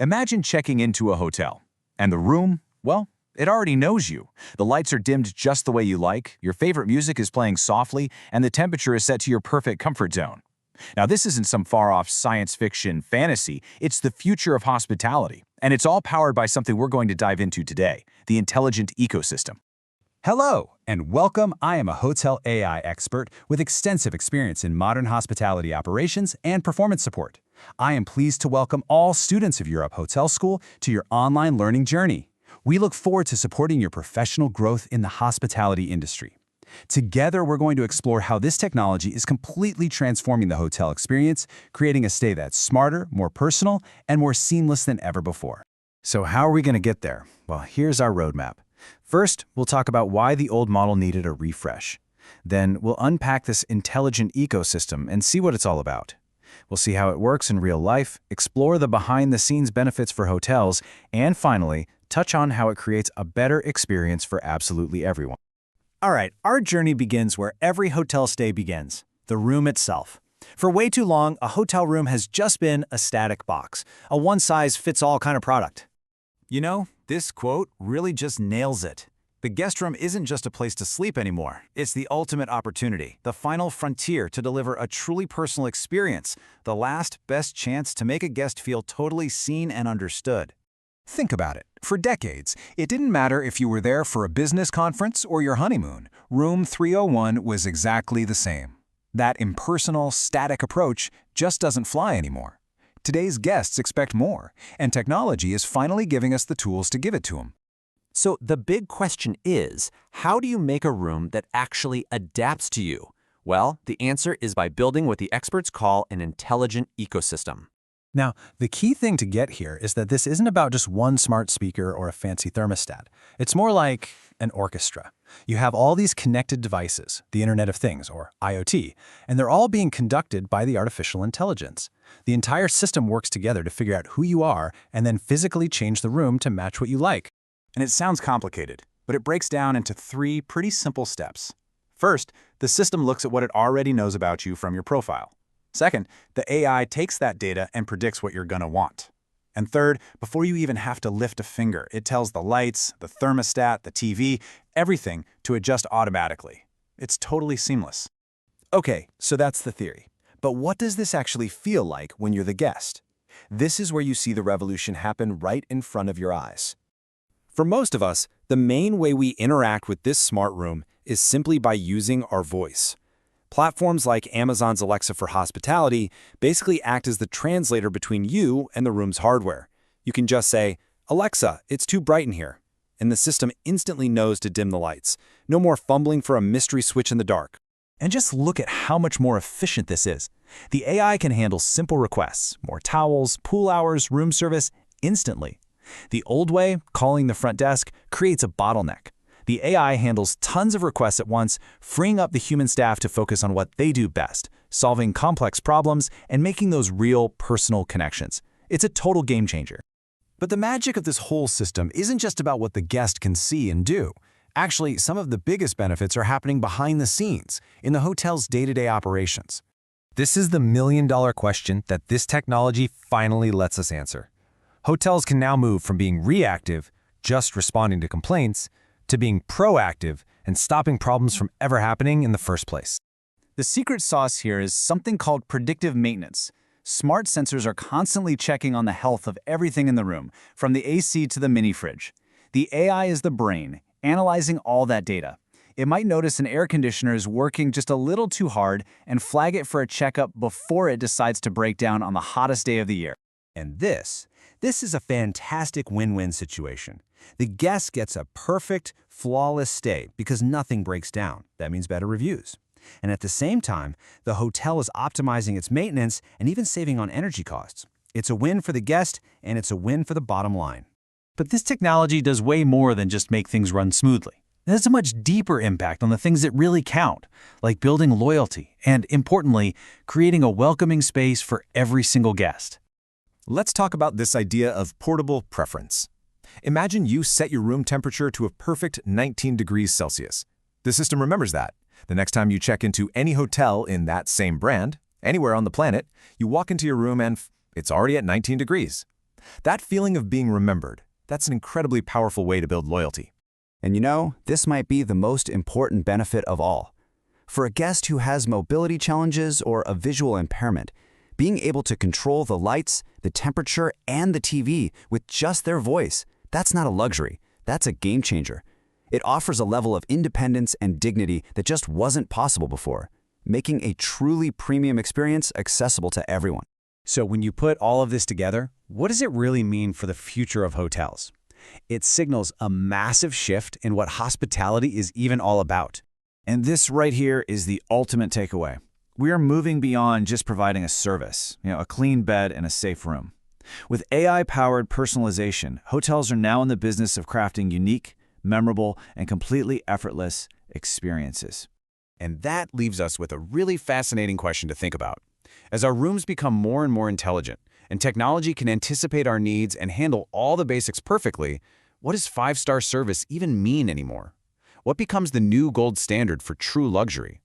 Imagine checking into a hotel, and the room, well, it already knows you. The lights are dimmed just the way you like, your favorite music is playing softly, and the temperature is set to your perfect comfort zone. Now, this isn't some far-off science fiction fantasy, it's the future of hospitality, and it's all powered by something we're going to dive into today, the intelligent ecosystem. Hello, and welcome. I am a hotel AI expert with extensive experience in modern hospitality operations and performance support. I am pleased to welcome all students of Europe Hotel School to your online learning journey. We look forward to supporting your professional growth in the hospitality industry. Together, we're going to explore how this technology is completely transforming the hotel experience, creating a stay that's smarter, more personal, and more seamless than ever before. So how are we going to get there? Well, here's our roadmap. First, we'll talk about why the old model needed a refresh. Then, we'll unpack this intelligent ecosystem and see what it's all about. We'll see how it works in real life, explore the behind-the-scenes benefits for hotels, and finally, touch on how it creates a better experience for absolutely everyone. All right, our journey begins where every hotel stay begins, the room itself. For way too long, a hotel room has just been a static box, a one-size-fits-all kind of product. You know, this quote really just nails it. The guest room isn't just a place to sleep anymore. It's the ultimate opportunity, the final frontier to deliver a truly personal experience, the last best chance to make a guest feel totally seen and understood. Think about it. For decades, it didn't matter if you were there for a business conference or your honeymoon. Room 301 was exactly the same. That impersonal, static approach just doesn't fly anymore. Today's guests expect more, and technology is finally giving us the tools to give it to them. So the big question is, how do you make a room that actually adapts to you? Well, the answer is by building what the experts call an intelligent ecosystem. Now, the key thing to get here is that this isn't about just one smart speaker or a fancy thermostat. It's more like an orchestra. You have all these connected devices, the Internet of Things, or IoT, and they're all being conducted by the artificial intelligence. The entire system works together to figure out who you are and then physically change the room to match what you like. And it sounds complicated, but it breaks down into 3 pretty simple steps. First, the system looks at what it already knows about you from your profile. Second, the AI takes that data and predicts what you're gonna want. And third, before you even have to lift a finger, it tells the lights, the thermostat, the TV, everything to adjust automatically. It's totally seamless. Okay, so that's the theory. But what does this actually feel like when you're the guest? This is where you see the revolution happen right in front of your eyes. For most of us, the main way we interact with this smart room is simply by using our voice. Platforms like Amazon's Alexa for hospitality basically act as the translator between you and the room's hardware. You can just say, "Alexa, it's too bright in here," and the system instantly knows to dim the lights. No more fumbling for a mystery switch in the dark. And just look at how much more efficient this is. The AI can handle simple requests, more towels, pool hours, room service, instantly. The old way, calling the front desk, creates a bottleneck. The AI handles tons of requests at once, freeing up the human staff to focus on what they do best, solving complex problems and making those real, personal connections. It's a total game changer. But the magic of this whole system isn't just about what the guest can see and do. Actually, some of the biggest benefits are happening behind the scenes, in the hotel's day-to-day operations. This is the million-dollar question that this technology finally lets us answer. Hotels can now move from being reactive, just responding to complaints, to being proactive and stopping problems from ever happening in the first place. The secret sauce here is something called predictive maintenance. Smart sensors are constantly checking on the health of everything in the room, from the AC to the mini fridge. The AI is the brain, analyzing all that data. It might notice an air conditioner is working just a little too hard and flag it for a checkup before it decides to break down on the hottest day of the year. And this is a fantastic win-win situation. The guest gets a perfect, flawless stay because nothing breaks down. That means better reviews. And at the same time, the hotel is optimizing its maintenance and even saving on energy costs. It's a win for the guest, and it's a win for the bottom line. But this technology does way more than just make things run smoothly. It has a much deeper impact on the things that really count, like building loyalty and, importantly, creating a welcoming space for every single guest. Let's talk about this idea of portable preference. Imagine you set your room temperature to a perfect 19 degrees Celsius. The system remembers that. The next time you check into any hotel in that same brand, anywhere on the planet, you walk into your room and it's already at 19 degrees. That feeling of being remembered, that's an incredibly powerful way to build loyalty. And you know, this might be the most important benefit of all. For a guest who has mobility challenges or a visual impairment, being able to control the lights, the temperature, and the TV with just their voice, that's not a luxury, that's a game changer. It offers a level of independence and dignity that just wasn't possible before, making a truly premium experience accessible to everyone. So when you put all of this together, what does it really mean for the future of hotels? It signals a massive shift in what hospitality is even all about. And this right here is the ultimate takeaway. We are moving beyond just providing a service, a clean bed and a safe room. With AI-powered personalization, hotels are now in the business of crafting unique, memorable, and completely effortless experiences. And that leaves us with a really fascinating question to think about. As our rooms become more and more intelligent, and technology can anticipate our needs and handle all the basics perfectly, what does five-star service even mean anymore? What becomes the new gold standard for true luxury?